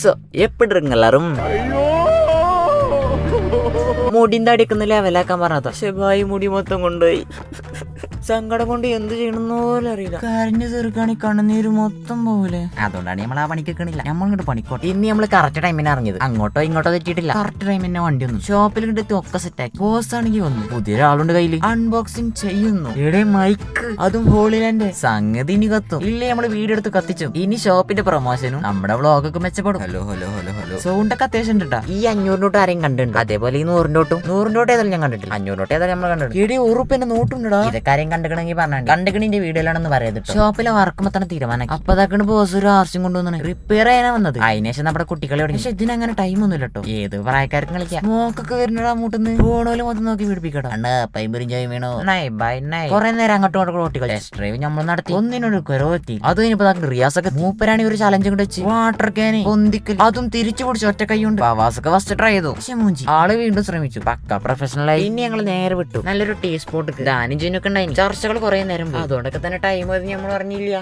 So എപ്പിട്ട് എല്ലാരും മുടിന്റെ അടിക്കുന്ന ലെവലാക്കാൻ പറഞ്ഞത്. പക്ഷെ ഭായി മുടി മൊത്തം കൊണ്ടുപോയി. സങ്കടം കൊണ്ട് എന്ത് ചെയ്യണമെന്ന് പോലും അറിയില്ല. കരഞ്ഞു തീർക്കാണ് കണ്ണുനീര് മൊത്തം പോകൂലേ. അതുകൊണ്ടാണ് നമ്മൾ ആ പണിക്ക് നിൽക്കണില്ല. നമ്മളിങ്ങോട്ട് പണിക്കോട്ടെ. ഇനി നമ്മള് കറക്റ്റ് ടൈമിന് ഇറങ്ങിയത്. അങ്ങോട്ടോ ഇങ്ങോട്ടോ തെറ്റിയിട്ടില്ല. കറക്റ്റ് ടൈമിന് വണ്ടി വന്നു. ഷോപ്പിൽ കിട്ടി ഒക്കെ സെറ്റാക്കി. ബോസ് ആണെങ്കിൽ വന്നു. പുതിയൊരാളുണ്ട് കയ്യില്. അൺബോക്സിങ് ചെയ്യുന്നു. ഇവിടെ മൈക്ക്, അതും ഹോളിലാൻഡ്. സംഗതി ഇനി കത്തും. ഇല്ലേ നമ്മള് വീഡിയോ എടുത്ത് കത്തിച്ചു. ഇനി ഷോപ്പിന്റെ പ്രൊമോഷനും നമ്മുടെ വ്ളോഗൊക്കെ മെച്ചപ്പെടും. Hello hello hello hello. സൗണ്ടൊക്കെ അത്യാവശ്യം ഉണ്ടാ. ഈ 500 നോട്ട് ആരെയും കണ്ടിട്ടുണ്ട്. അതേപോലെ ഈ 100 നോട്ടും ഏതായാലും ഞാൻ കണ്ടിട്ടില്ല. 500 നോട്ട് ഏതായാലും നമ്മൾ കണ്ടിട്ടുണ്ട്. ഇവിടെ ഉറുപ്പിന്റെ നോട്ടുണ്ടോ. ഇതൊക്കെ ആരെയും കണ്ടിക്കണമെങ്കിൽ പറഞ്ഞാൽ കണ്ടിക്കണിന്റെ വീഡിയോയിലാണെന്ന് പറയുന്നത്. ഷോപ്പിലെ വർക്കുമ്പോ തന്നെ തീരുമാനം. അപ്പൊ അതാക്കണ് ബോസ് ഒരു ആർച്ചും കൊണ്ടുവന്നാണ് റിപ്പയർ ചെയ്യാനാ വന്നത്. അതിനുശേഷം നമ്മുടെ കുട്ടികളെ. പക്ഷെ ഇതിനങ്ങനെ ടൈം ഒന്നും ഇല്ലട്ടോ. ഏത് പ്രായക്കാർക്കും കളിക്കാം. മോക്കൊക്കെ വരുന്നടാ മൂട്ടുന്ന് ഫോണോല് മൊത്തം നോക്കി പിടിപ്പിക്കട്ടോ. പൈമ്പരിഞ്ചായി വീണോ കുറെ നേരം അങ്ങോട്ടും ഇങ്ങോട്ടും ഓട്ടിക്കൾ. ടെസ്റ്റ് ഡ്രൈവ് നമ്മൾ നടത്തി. ഒന്നിനൊരു കുരവെത്തി. അത് കഴിഞ്ഞപ്പോ റിയാസൊക്കെ മൂപ്പരാണി ഒരു ചലഞ്ച് കൊണ്ട് വെച്ച് വാട്ടർ ക്യാന് പൊന്തിക്കൽ. അതും തിരിച്ചു പിടിച്ച് ഒറ്റ കൈ കൊണ്ട് വാസൊക്കെ ഫസ്റ്റ് ട്രൈ ചെയ്തു. പക്ഷെ മൂഞ്ചി. ആള് വീണ്ടും ശ്രമിച്ചു. പക്ക പ്രൊഫഷണൽ ആയി. ഇനി ഞങ്ങൾ നേരെ വിട്ടു. നല്ലൊരു ടീ സ്പോട്ട്. ദാനും ജിനൊക്കെ ഉണ്ടായി. ചർച്ചകൾ കുറെ നേരം. അതുകൊണ്ടൊക്കെ തന്നെ ടൈം നമ്മൾ അറിഞ്ഞില്ല.